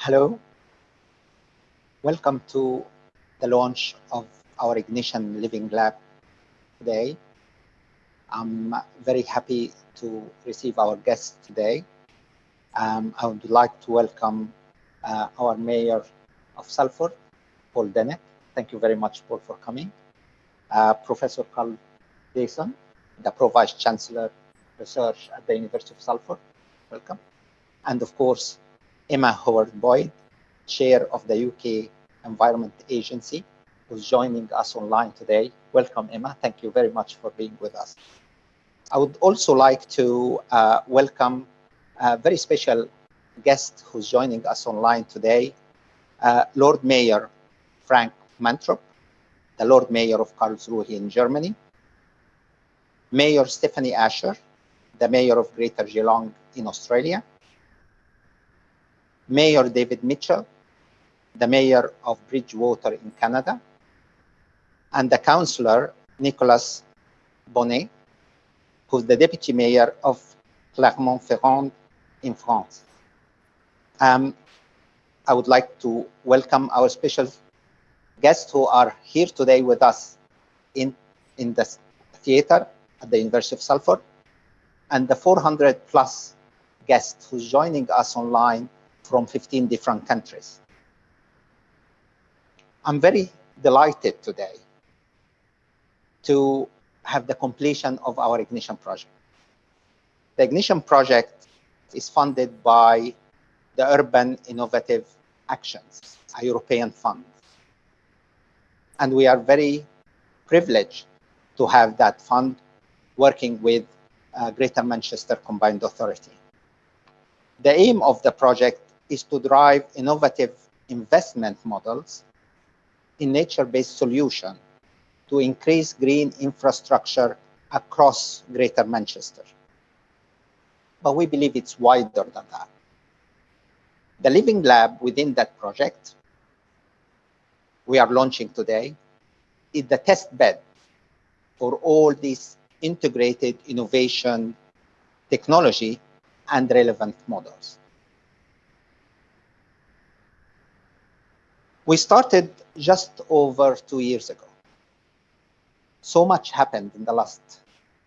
Hello, welcome to the launch of our Ignition Living Lab today. I'm very happy to receive our guests today. I would like to welcome our Mayor of Salford, Paul Dennett. Thank you very much, Paul, for coming. Professor Carl Jason, the Pro-Vice Chancellor Research at the University of Salford. Welcome. And of course, Emma Howard-Boyd, Chair of the UK Environment Agency, who's joining us online today. Welcome, Emma. Thank you very much for being with us. I would also like to welcome a very special guest who's joining us online today, Lord Mayor Frank Mantrop, the Lord Mayor of Karlsruhe in Germany, Mayor Stephanie Asher, the Mayor of Greater Geelong in Australia, Mayor David Mitchell, the Mayor of Bridgewater in Canada, and the Councillor Nicolas Bonnet, who's the Deputy Mayor of Clermont-Ferrand in France. I would like to welcome our special guests who are here today with us in the theater at the University of Salford, and the 400 plus guests who's joining us online from 15 different countries. I'm very delighted today to have the completion of our Ignition project. The Ignition project is funded by the Urban Innovative Actions, a European fund. And we are very privileged to have that fund working with Greater Manchester Combined Authority. The aim of the project is to drive innovative investment models in nature-based solutions to increase green infrastructure across Greater Manchester. But we believe it's wider than that. The Living Lab within that project we are launching today is the test bed for all these integrated innovation, technology, and relevant models. We started just over 2 years ago. So much happened in the last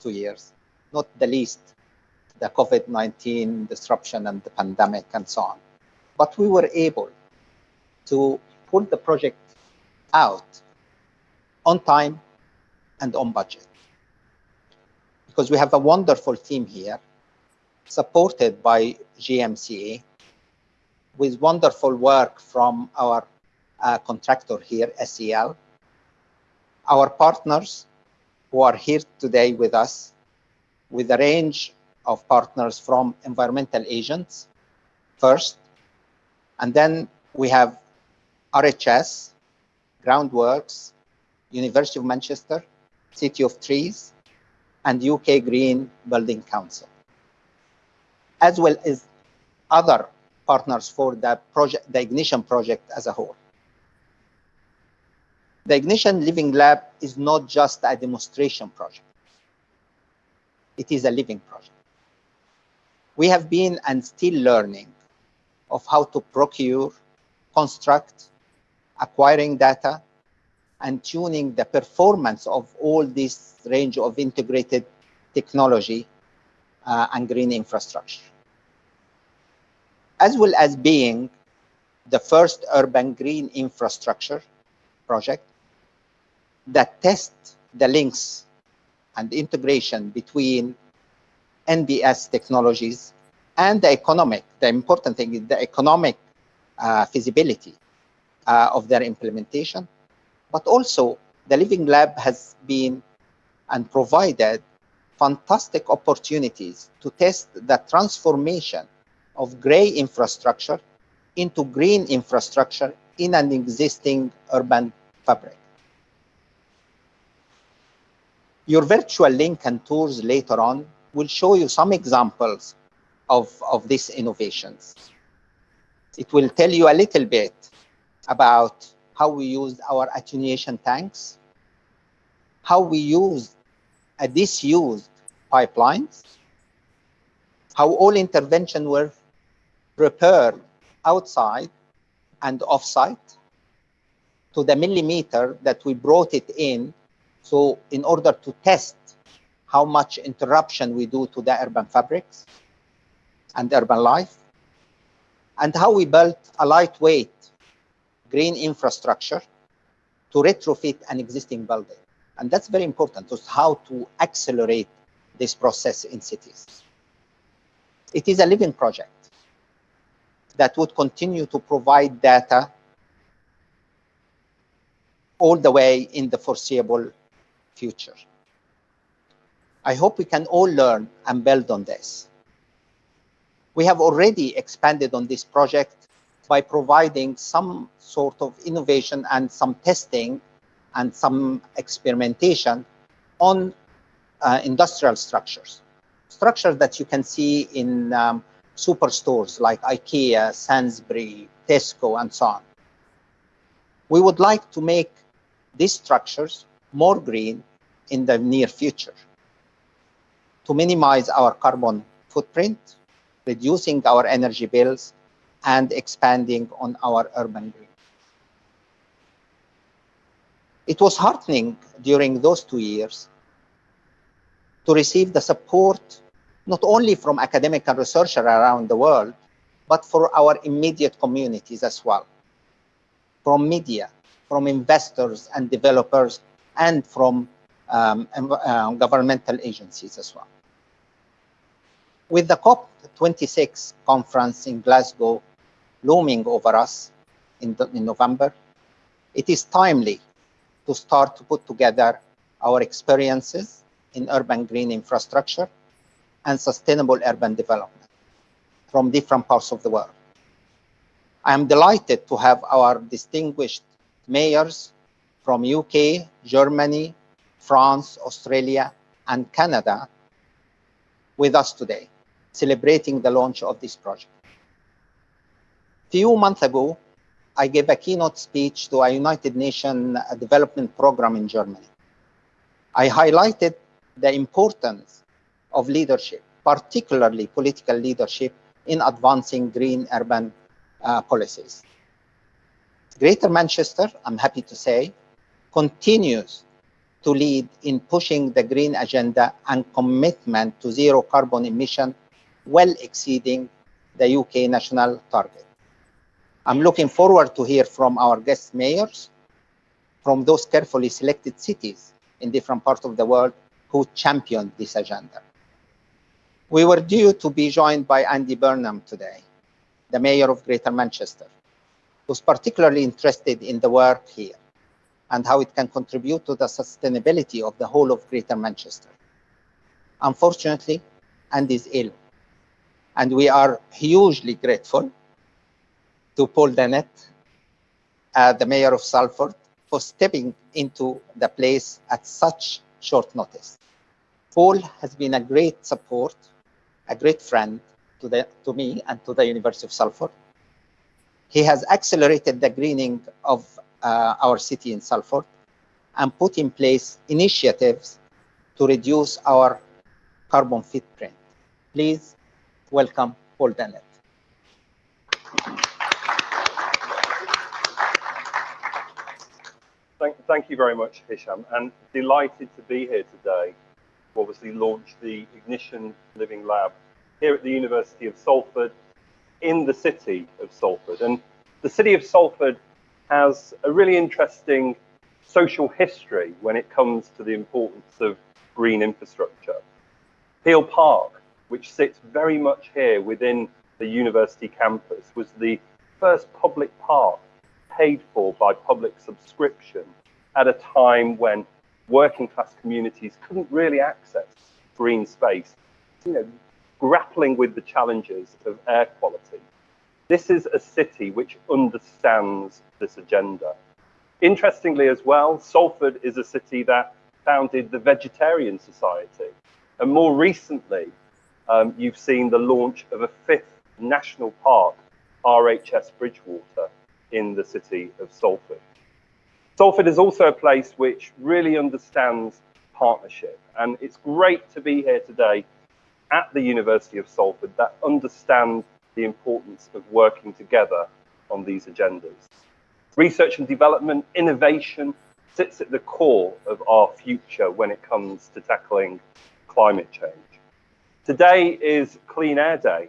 2 years, not the least the COVID-19 disruption and the pandemic and so on. But we were able to pull the project out on time and on budget, because we have a wonderful team here supported by GMCA with wonderful work from our contractor here, SEL, our partners who are here today with us, with a range of partners from environmental agents first, and then we have RHS, Groundworks, University of Manchester, City of Trees, and UK Green Building Council, as well as other partners for the project, the Ignition project as a whole. The Ignition Living Lab is not just a demonstration project. It is a living project. We have been and still learning of how to procure, construct, acquiring data, and tuning the performance of all this range of integrated technology and green infrastructure, as well as being the first urban green infrastructure project that tests the links and integration between NBS technologies and the important thing is the economic feasibility of their implementation. But also the Living Lab has been and provided fantastic opportunities to test the transformation of gray infrastructure into green infrastructure in an existing urban fabric. Your virtual link and tours later on will show you some examples of these innovations. It will tell you a little bit about how we used our attenuation tanks, how we used a disused pipelines, how all interventions were prepared outside and off-site to the millimeter that we brought it in. So in order to test how much interruption we do to the urban fabrics and urban life, and how we built a lightweight green infrastructure to retrofit an existing building. And that's very important, is how to accelerate this process in cities. It is a living project that would continue to provide data all the way in the foreseeable future. I hope we can all learn and build on this. We have already expanded on this project by providing some sort of innovation and some testing and some experimentation on industrial structures that you can see in superstores like IKEA, Sainsbury, Tesco, and so on. We would like to make these structures more green in the near future to minimize our carbon footprint, reducing our energy bills, and expanding on our urban green. It was heartening during those 2 years to receive the support not only from academic and researchers around the world, but for our immediate communities as well, from media, from investors and developers, and from governmental agencies as well. With the COP26 conference in Glasgow looming over us in November, it is timely to start to put together our experiences in urban green infrastructure and sustainable urban development from different parts of the world. I am delighted to have our distinguished mayors from UK, Germany, France, Australia, and Canada with us today, celebrating the launch of this project. A few months ago, I gave a keynote speech to a United Nations development program in Germany. I highlighted the importance of leadership, particularly political leadership, in advancing green urban policies. Greater Manchester, I'm happy to say, continues to lead in pushing the green agenda and commitment to zero carbon emission, well exceeding the UK national target. I'm looking forward to hear from our guest mayors from those carefully selected cities in different parts of the world who championed this agenda. We were due to be joined by Andy Burnham today, the mayor of Greater Manchester, who's particularly interested in the work here and how it can contribute to the sustainability of the whole of Greater Manchester. Unfortunately, Andy is ill, and we are hugely grateful to Paul Dennett, the mayor of Salford, for stepping into the place at such short notice. Paul has been a great support, a great friend to me and to the University of Salford. He has accelerated the greening of our city in Salford and put in place initiatives to reduce our carbon footprint. Please welcome Paul Dennett. Thank you very much, Hisham, and delighted to be here today to obviously launch the Ignition Living Lab here at the University of Salford in the city of Salford. And the city of Salford has a really interesting social history when it comes to the importance of green infrastructure. Peel Park, which sits very much here within the university campus, was the first public park paid for by public subscription at a time when working class communities couldn't really access green space, grappling with the challenges of air quality. This is a city which understands this agenda. Interestingly as well, Salford is a city that founded the Vegetarian Society. And more recently, you've seen the launch of a 5th national park, RHS Bridgewater, in the city of Salford. Salford is also a place which really understands partnership, and it's great to be here today at the University of Salford that understands the importance of working together on these agendas. Research and development, innovation sits at the core of our future when it comes to tackling climate change. Today is Clean Air Day.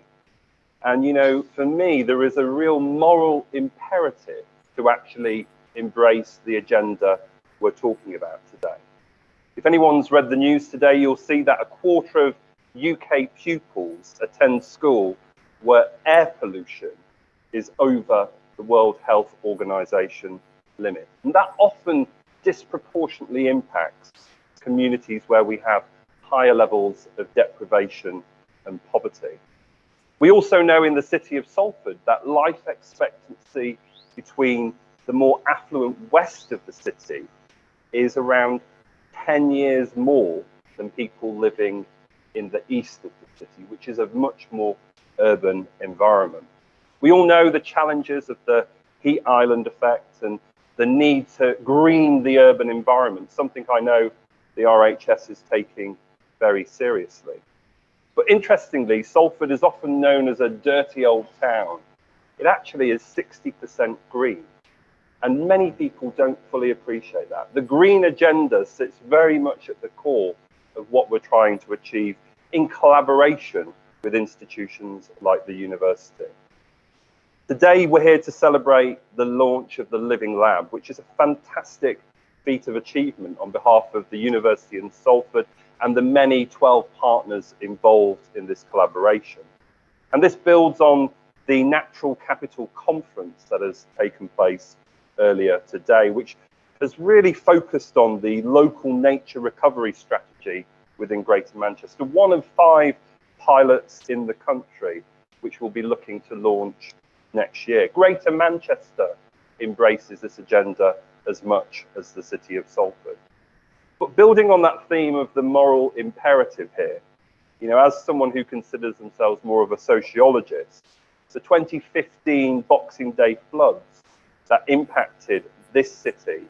And, you know, for me, there is a real moral imperative to actually embrace the agenda we're talking about today. If anyone's read the news today, you'll see that a quarter of UK pupils attend school where air pollution is over the World Health Organization limit. And that often disproportionately impacts communities where we have higher levels of deprivation and poverty. We also know in the city of Salford that life expectancy between the more affluent west of the city is around 10 years more than people living in the east of the city, which is a much more urban environment. We all know the challenges of the heat island effect and the need to green the urban environment, something I know the RHS is taking very seriously. But interestingly, Salford is often known as a dirty old town. It actually is 60% green. And many people don't fully appreciate that. The green agenda sits very much at the core of what we're trying to achieve in collaboration with institutions like the university. Today, we're here to celebrate the launch of the Living Lab, which is a fantastic feat of achievement on behalf of the University in Salford and the many 12 partners involved in this collaboration. And this builds on the Natural Capital Conference that has taken place earlier today, which has really focused on the local nature recovery strategy within Greater Manchester, one of 5 pilots in the country, which we'll be looking to launch next year. Greater Manchester embraces this agenda as much as the city of Salford. But building on that theme of the moral imperative here, you know, as someone who considers themselves more of a sociologist, the 2015 Boxing Day floods that impacted this city,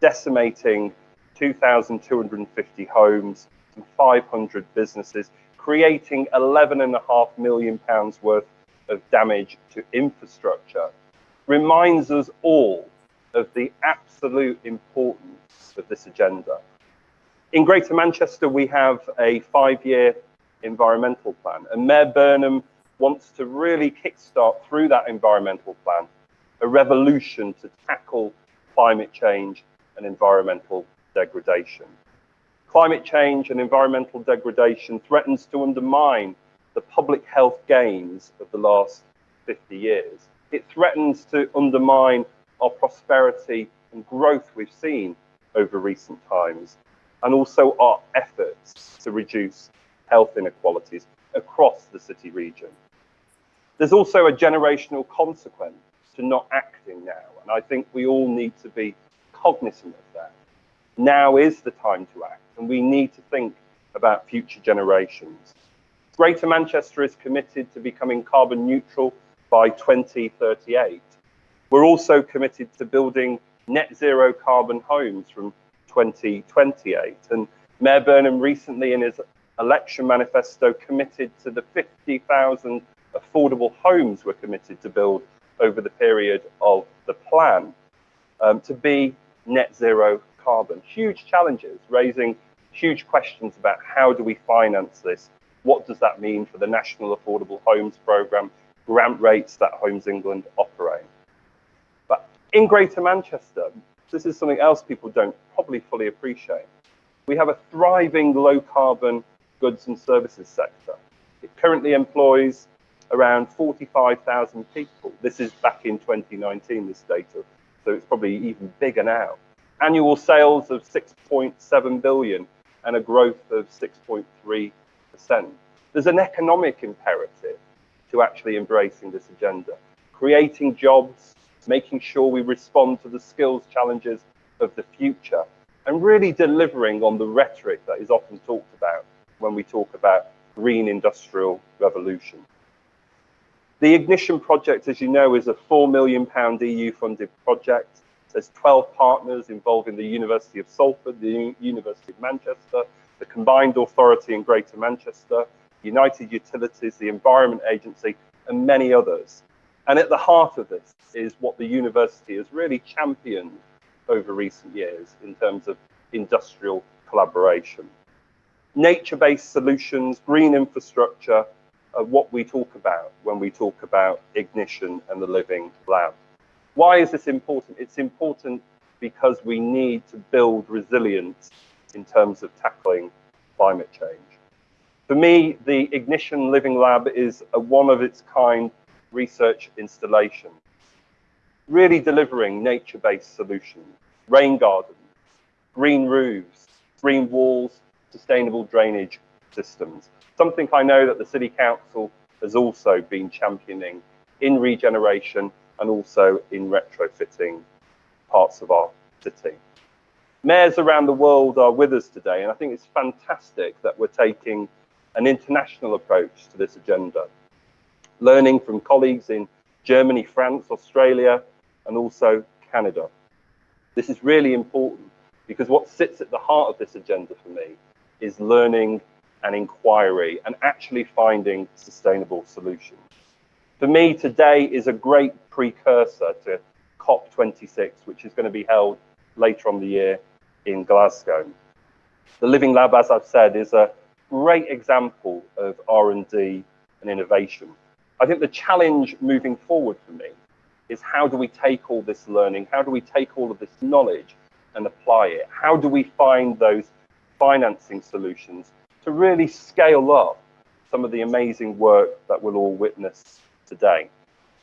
decimating 2,250 homes and 500 businesses, creating £11.5 million worth of damage to infrastructure, reminds us all of the absolute importance of this agenda. In Greater Manchester, we have a 5-year environmental plan, and Mayor Burnham wants to really kickstart through that environmental plan a revolution to tackle climate change and environmental degradation. Climate change and environmental degradation threatens to undermine the public health gains of the last 50 years. It threatens to undermine our prosperity and growth we've seen over recent times, and also our efforts to reduce health inequalities across the city region. There's also a generational consequence to not acting now, and I think we all need to be cognizant of that. Now is the time to act, and we need to think about future generations. Greater Manchester is committed to becoming carbon neutral by 2038. We're also committed to building net zero carbon homes from 2028. And Mayor Burnham recently in his election manifesto committed to the 50,000 affordable homes we're committed to build over the period of the plan to be net zero carbon. Huge challenges, raising huge questions about how do we finance this? What does that mean for the National Affordable Homes Programme, grant rates that Homes England operate? But in Greater Manchester, this is something else people don't probably fully appreciate. We have a thriving low carbon goods and services sector. It currently employs around 45,000 people. This is back in 2019, this data, so it's probably even bigger now. Annual sales of 6.7 billion and a growth of 6.3%. There's an economic imperative to actually embracing this agenda, creating jobs, making sure we respond to the skills challenges of the future, and really delivering on the rhetoric that is often talked about when we talk about green industrial revolution. The Ignition project, as you know, is a £4 million EU-funded project. There's 12 partners involving the University of Salford, the University of Manchester, the Combined Authority in Greater Manchester, United Utilities, the Environment Agency, and many others. And at the heart of this is what the university has really championed over recent years in terms of industrial collaboration. Nature-based solutions, green infrastructure are what we talk about when we talk about Ignition and the Living Lab. Why is this important? It's important because we need to build resilience in terms of tackling climate change. For me, the Ignition Living Lab is a one-of-its-kind research installation, really delivering nature-based solutions, rain gardens, green roofs, green walls, sustainable drainage systems. Something I know that the City Council has also been championing in regeneration and also in retrofitting parts of our city. Mayors around the world are with us today, and I think it's fantastic that we're taking an international approach to this agenda, learning from colleagues in Germany, France, Australia, and also Canada. This is really important because what sits at the heart of this agenda for me is learning and inquiry and actually finding sustainable solutions. For me, today is a great precursor to COP26, which is going to be held later on the year in Glasgow. The Living Lab, as I've said, is a great example of R&D and innovation. I think the challenge moving forward for me is how do we take all this learning, how do we take all of this knowledge and apply it? How do we find those financing solutions to really scale up some of the amazing work that we'll all witness today?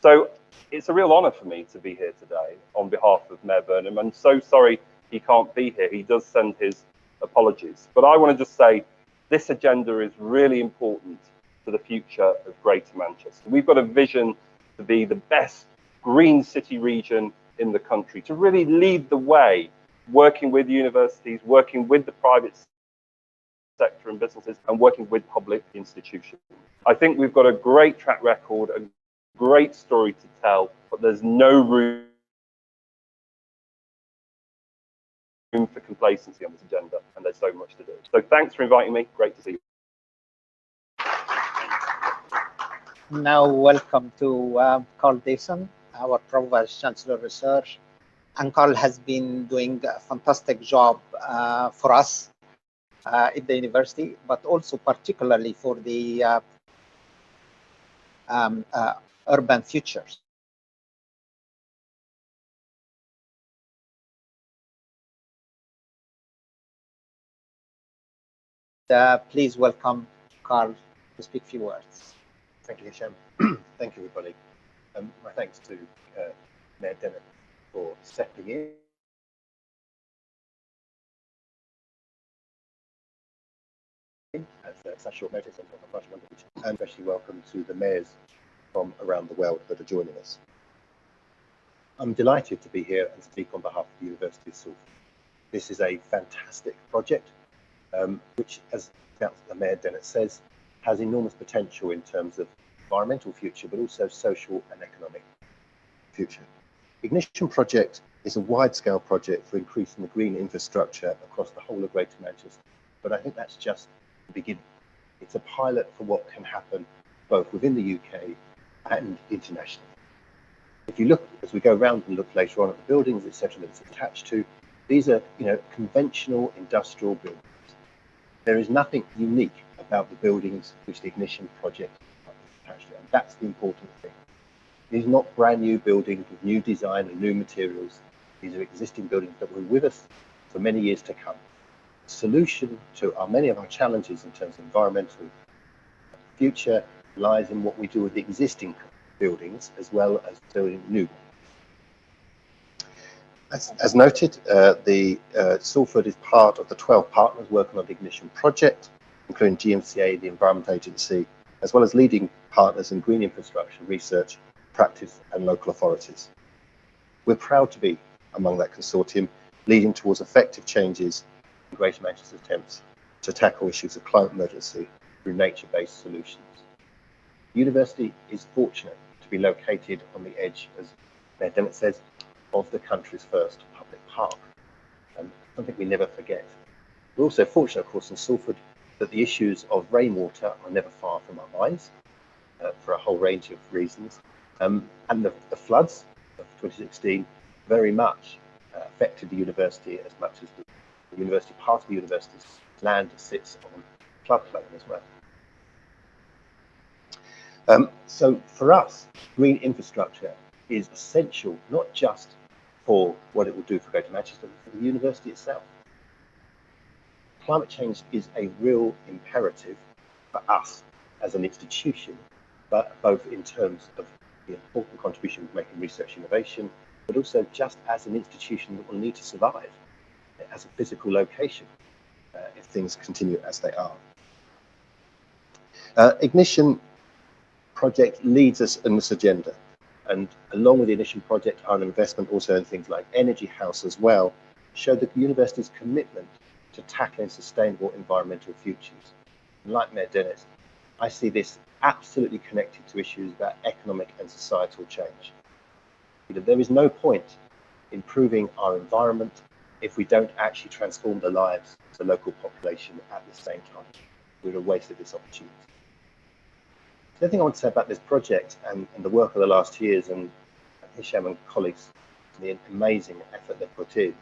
So it's a real honor for me to be here today on behalf of Mayor Burnham. I'm so sorry he can't be here. He does send his apologies. But I want to just say this agenda is really important for the future of Greater Manchester. We've got a vision to be the best green city region in the country, to really lead the way, working with universities, working with the private sector and businesses, and working with public institutions. I think we've got a great track record, a great story to tell, but there's no room for complacency on this agenda, and there's so much to do. So thanks for inviting me. Great to see you. Now, welcome to Carl Dayson, our Provost Chancellor of Research. And Carl has been doing a fantastic job for us at the university, but also particularly for the urban futures. Please welcome Carl to speak a few words. Thank you, Hisham. Thank you, everybody. My thanks to Mayor Dennett for stepping in. At such short notice, and especially welcome to the mayors from around the world that are joining us. I'm delighted to be here and speak on behalf of the University of Salford. This is a fantastic project, which, as Mayor Dennett says, has enormous potential in terms of environmental future, but also social and economic future. Ignition project is a wide-scale project for increasing the green infrastructure across the whole of Greater Manchester. But I think that's just the beginning. It's a pilot for what can happen both within the UK and internationally. If you look, as we go around and look later on at the buildings, etc., that it's attached to, these are, conventional industrial buildings. There is nothing unique about the buildings which the Ignition project is attached to, and that's the important thing. These are not brand new buildings with new design and new materials. These are existing buildings that were with us for many years to come. The solution to many of our challenges in terms of environmental future lies in what we do with the existing buildings as well as building new ones. As noted, Salford is part of the 12 partners working on the Ignition project, including GMCA, the Environment Agency, as well as leading partners in green infrastructure, research, practice, and local authorities. We're proud to be among that consortium, leading towards effective changes in Greater Manchester's attempts to tackle issues of climate emergency through nature-based solutions. The university is fortunate to be located on the edge, as Mayor Dennett says, of the country's first public park, and something we never forget. We're also fortunate, of course, in Salford that the issues of rainwater are never far from our minds for a whole range of reasons. And the floods of 2016 very much affected the university as much as the university, part of the university's land sits on floodplain as well. So for us, green infrastructure is essential, not just for what it will do for Greater Manchester, but for the university itself. Climate change is a real imperative for us as an institution, but both in terms of the important contribution we make in research innovation, but also just as an institution that will need to survive as a physical location if things continue as they are. Ignition project leads us in this agenda, and along with the Ignition project, our investment also in things like Energy House as well, show the university's commitment to tackling sustainable environmental futures. And like Mayor Dennett, I see this absolutely connected to issues about economic and societal change. There is no point in improving our environment if we don't actually transform the lives of the local population at the same time. We'd have wasted this opportunity. The other thing I want to say about this project and the work of the last years, and Hisham and colleagues, the amazing effort they've put in,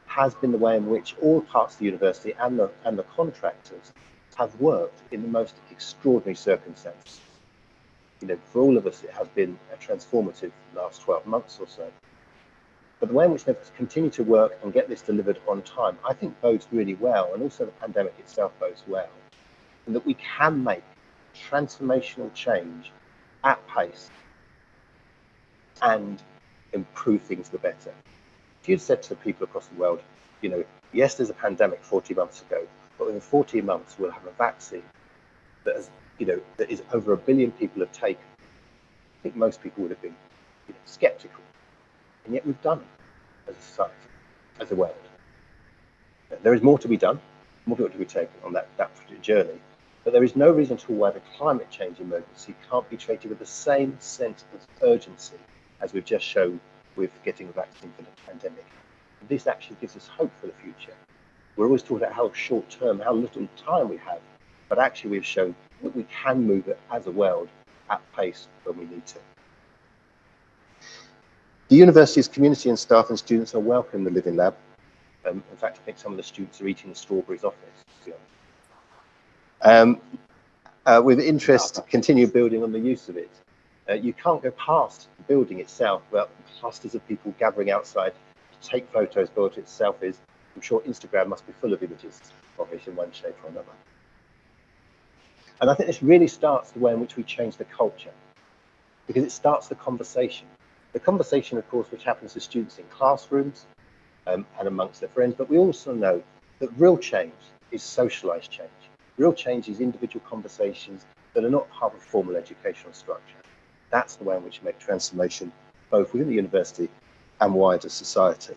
has been the way in which all parts of the university and the contractors have worked in the most extraordinary circumstances. For all of us, it has been a transformative last 12 months or so. But the way in which they've continued to work and get this delivered on time, I think bodes really well, and also the pandemic itself bodes well, and that we can make transformational change at pace and improve things for the better. If you'd said to people across the world, yes, there's a pandemic 40 months ago, but within 14 months we'll have a vaccine that has, that is over 1 billion people have taken, I think most people would have been skeptical. And yet we've done it as a society, as a world. There is more to be done, more people to be taken on that journey. But there is no reason at all why the climate change emergency can't be treated with the same sense of urgency as we've just shown with getting a vaccine for the pandemic. This actually gives us hope for the future. We're always talking about how short term, how little time we have, but actually we've shown that we can move it as a world at pace when we need to. The university's community and staff and students are welcome in the Living Lab. In fact, I think some of the students are eating the strawberries off it. With interest, continue building on the use of it. You can't go past the building itself without clusters of people gathering outside to take photos, but what itself is, I'm sure Instagram must be full of images of it in one shape or another. And I think this really starts the way in which we change the culture, because it starts the conversation. The conversation, of course, which happens to students in classrooms and amongst their friends, but we also know that real change is socialized change. Real change is individual conversations that are not part of a formal educational structure. That's the way in which we make transformation, both within the university and wider society.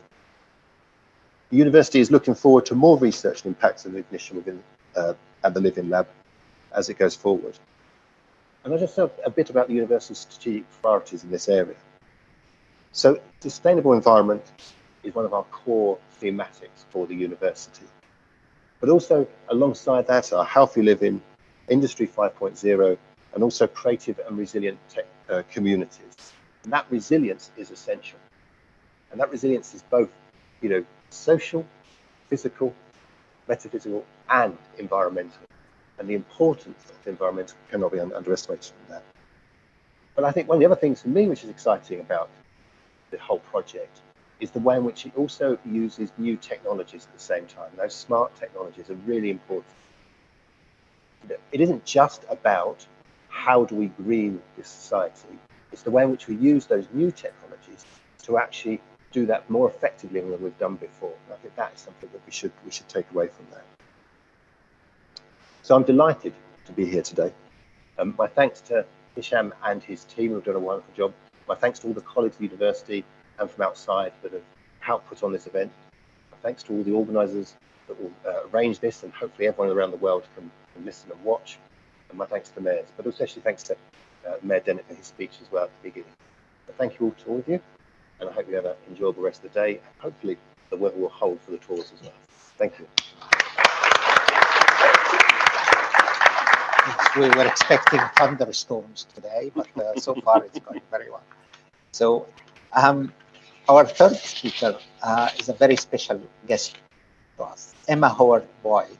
The university is looking forward to more research and impacts of Ignition within at the Living Lab as it goes forward. And I'll just say a bit about the university's strategic priorities in this area. So sustainable environment is one of our core thematics for the university. But also alongside that are healthy living, Industry 5.0, and also creative and resilient tech communities. And that resilience is essential. And that resilience is both, social, physical, metaphysical, and environmental. And the importance of the environment cannot be underestimated in that. But I think one of the other things for me which is exciting about the whole project is the way in which it also uses new technologies at the same time. Those smart technologies are really important. It isn't just about how do we green this society, it's the way in which we use those new technologies to actually do that more effectively than we've done before. And I think that is something that we should take away from that. So I'm delighted to be here today. My thanks to Hisham and his team who have done a wonderful job. My thanks to all the colleagues of the university and from outside that have helped put on this event. My thanks to all the organisers that will arrange this, and hopefully everyone around the world can listen and watch. And my thanks to the mayors, but especially thanks to Mayor Dennett for his speech as well at the beginning. But thank you all to all of you, and I hope you have an enjoyable rest of the day. And hopefully the weather will hold for the tours as well. Thank you. We were expecting thunderstorms today, but so far it's going very well. So our third speaker is a very special guest to us. Emma Howard-Boyd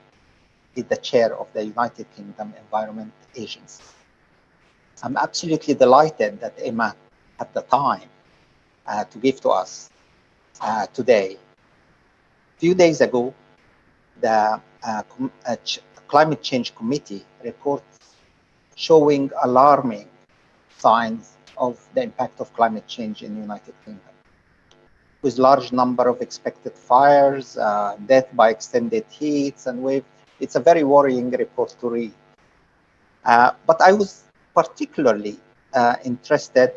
is the chair of the United Kingdom Environment Agency. I'm absolutely delighted that Emma had the time to give to us today. A few days ago, the Climate Change Committee reports showing alarming signs of the impact of climate change in the United Kingdom, with large number of expected fires, death by extended heats and waves. It's a very worrying report to read. But I was particularly interested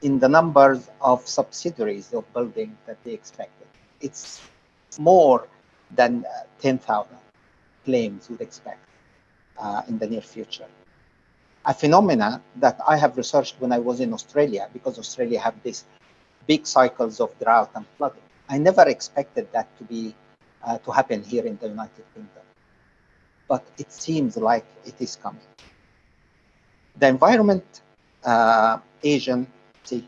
in the numbers of subsidiaries of buildings that they expected. It's more than 10,000 claims would expect in the near future. A phenomena that I have researched when I was in Australia, because Australia have these big cycles of drought and flooding. I never expected that to be to happen here in the United Kingdom, but it seems like it is coming. The Environment Agency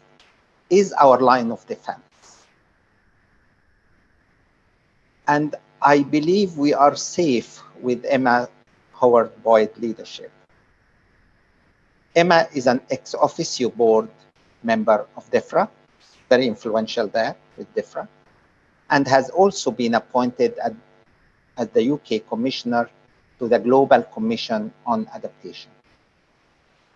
is our line of defense, and I believe we are safe with Emma Howard-Boyd leadership. Emma is an ex officio board member of DEFRA, very influential there with DEFRA, and has also been appointed as the UK Commissioner to the Global Commission on Adaptation.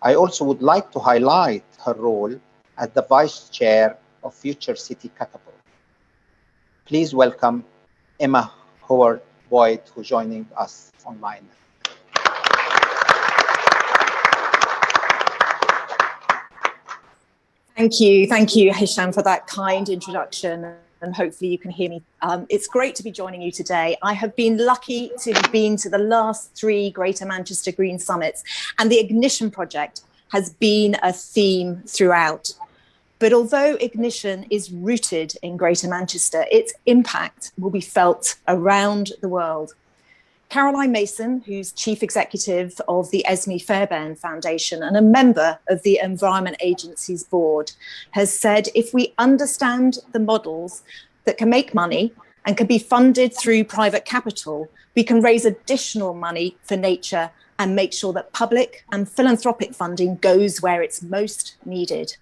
I also would like to highlight her role as the Vice Chair of Future City Catapult. Please welcome Emma Howard-Boyd, who's joining us online. Thank you, Hisham, for that kind introduction, and hopefully you can hear me. It's great to be joining you today. I have been lucky to have been to the last 3 Greater Manchester Green Summits, and the Ignition project has been a theme throughout. But although Ignition is rooted in Greater Manchester, its impact will be felt around the world. Caroline Mason, who's Chief Executive of the Esme Fairbairn Foundation and a member of the Environment Agency's board, has said if we understand the models that can make money and can be funded through private capital, we can raise additional money for nature and make sure that public and philanthropic funding goes where it's most needed.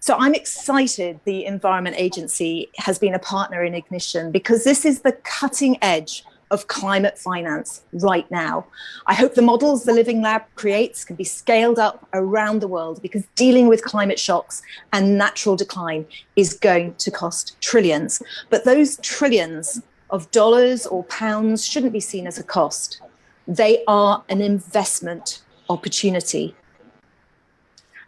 So I'm excited the Environment Agency has been a partner in Ignition, because this is the cutting edge of climate finance right now. I hope the models the Living Lab creates can be scaled up around the world, because dealing with climate shocks and natural decline is going to cost trillions. But those trillions of dollars or pounds shouldn't be seen as a cost. They are an investment opportunity.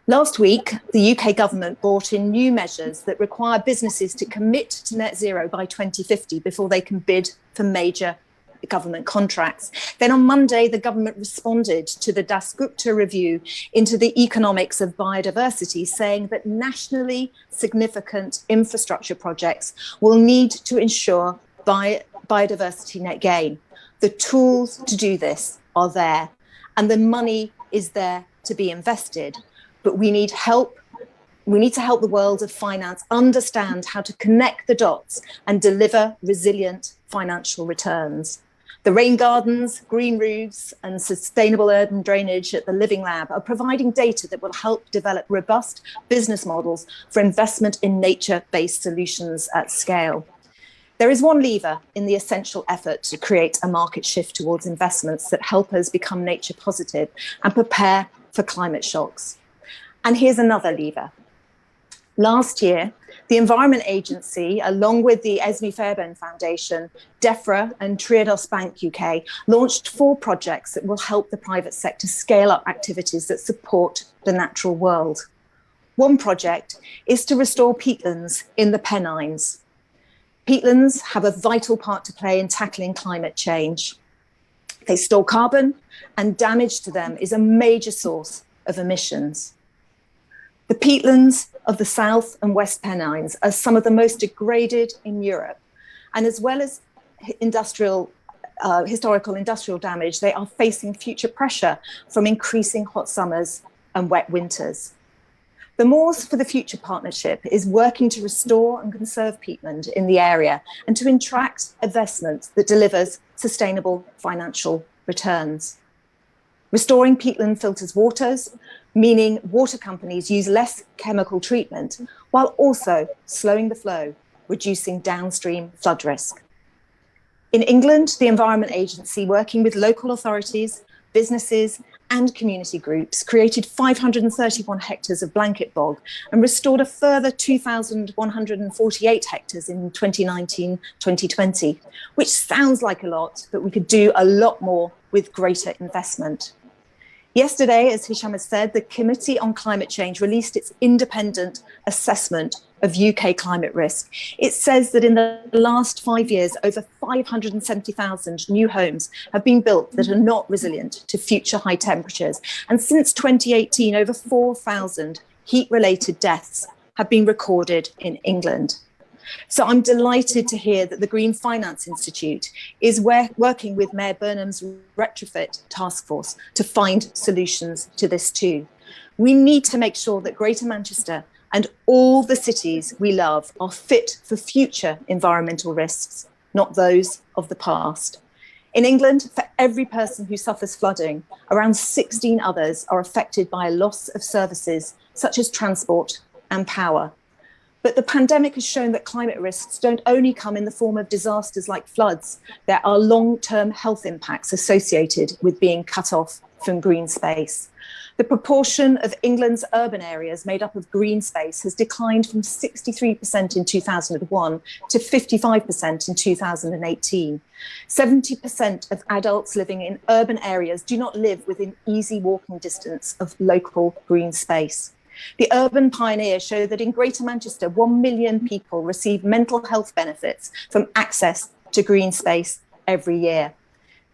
Last week, the UK government brought in new measures that require businesses to commit to net zero by 2050 before they can bid for major government contracts. Then on Monday, the government responded to the Dasgupta review into the economics of biodiversity, saying that nationally significant infrastructure projects will need to ensure biodiversity net gain. The tools to do this are there, and the money is there to be invested. But we need help. We need to help the world of finance understand how to connect the dots and deliver resilient financial returns. The rain gardens, green roofs, and sustainable urban drainage at the Living Lab are providing data that will help develop robust business models for investment in nature-based solutions at scale. There is one lever in the essential effort to create a market shift towards investments that help us become nature positive and prepare for climate shocks. And here's another lever. Last year, the Environment Agency, along with the Esme Fairbairn Foundation, DEFRA and Triodos Bank UK, launched 4 projects that will help the private sector scale up activities that support the natural world. One project is to restore peatlands in the Pennines. Peatlands have a vital part to play in tackling climate change. They store carbon, and damage to them is a major source of emissions. The peatlands of the South and West Pennines are some of the most degraded in Europe, and as well as industrial historical industrial damage, they are facing future pressure from increasing hot summers and wet winters. The Moors for the Future Partnership is working to restore and conserve peatland in the area and to attract investment that delivers sustainable financial returns. Restoring peatland filters waters, meaning water companies use less chemical treatment while also slowing the flow, reducing downstream flood risk. In England, the Environment Agency, working with local authorities, businesses and community groups, created 531 hectares of blanket bog and restored a further 2,148 hectares in 2019-2020, which sounds like a lot, but we could do a lot more with greater investment. Yesterday, as Hisham has said, the Committee on Climate Change released its independent assessment of UK climate risk. It says that in the last 5 years, over 570,000 new homes have been built that are not resilient to future high temperatures. And since 2018, over 4,000 heat-related deaths have been recorded in England. So I'm delighted to hear that the Green Finance Institute is working with Mayor Burnham's retrofit task force to find solutions to this too. We need to make sure that Greater Manchester and all the cities we love are fit for future environmental risks, not those of the past. In England, for every person who suffers flooding, around 16 others are affected by a loss of services such as transport and power. But the pandemic has shown that climate risks don't only come in the form of disasters like floods. There are long-term health impacts associated with being cut off from green space. The proportion of England's urban areas made up of green space has declined from 63% in 2001 to 55% in 2018. 70% of adults living in urban areas do not live within easy walking distance of local green space. The Urban Pioneers show that in Greater Manchester, 1 million people receive mental health benefits from access to green space every year.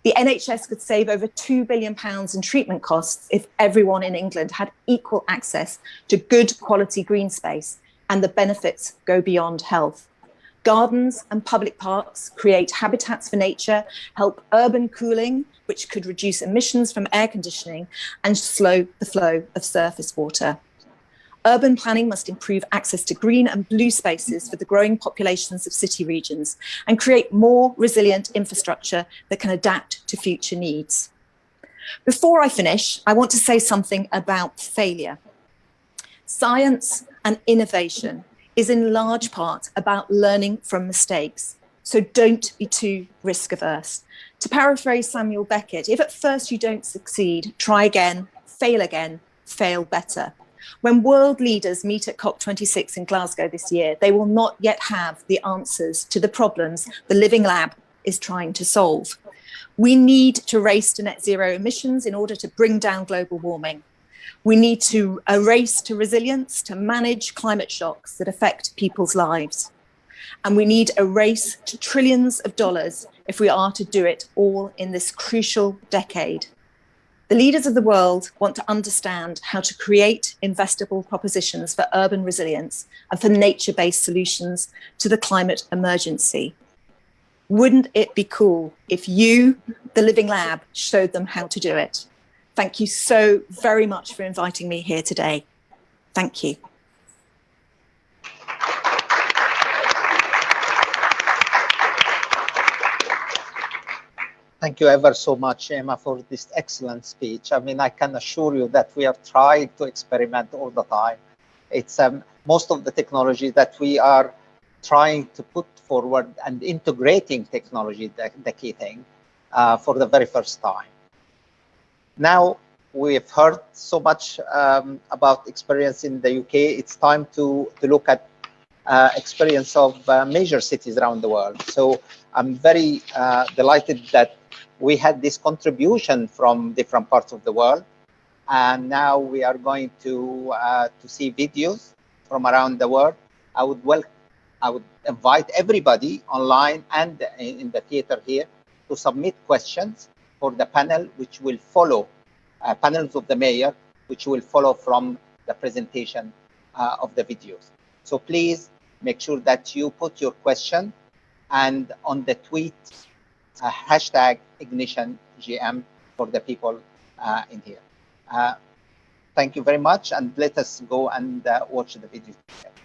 The NHS could save over £2 billion in treatment costs if everyone in England had equal access to good quality green space, and the benefits go beyond health. Gardens and public parks create habitats for nature, help urban cooling, which could reduce emissions from air conditioning and slow the flow of surface water. Urban planning must improve access to green and blue spaces for the growing populations of city regions and create more resilient infrastructure that can adapt to future needs. Before I finish, I want to say something about failure. Science and innovation is in large part about learning from mistakes, so don't be too risk averse. To paraphrase Samuel Beckett, if at first you don't succeed, try again, fail better. When world leaders meet at COP26 in Glasgow this year, they will not yet have the answers to the problems the Living Lab is trying to solve. We need to race to net zero emissions in order to bring down global warming. We need to race to resilience to manage climate shocks that affect people's lives. And we need a race to trillions of dollars if we are to do it all in this crucial decade. The leaders of the world want to understand how to create investable propositions for urban resilience and for nature-based solutions to the climate emergency. Wouldn't it be cool if you, the Living Lab, showed them how to do it? Thank you so very much for inviting me here today. Thank you. Thank you ever so much, Emma, for this excellent speech. I mean, I can assure you that we are trying to experiment all the time. It's most of the technology that we are trying to put forward and integrating technology, the key thing, for the very first time. Now, we've heard so much about experience in the UK. It's time to look at experience of major cities around the world. So I'm very delighted that we had this contribution from different parts of the world, and now we are going to see videos from around the world. I would invite everybody online and in the theater here to submit questions for the panel, which will follow panels of the mayor, which will follow from the presentation of the videos. So please make sure that you put your question and on the tweet hashtag Ignition GM for the people in here. Thank you very much, and let us go and watch the video together.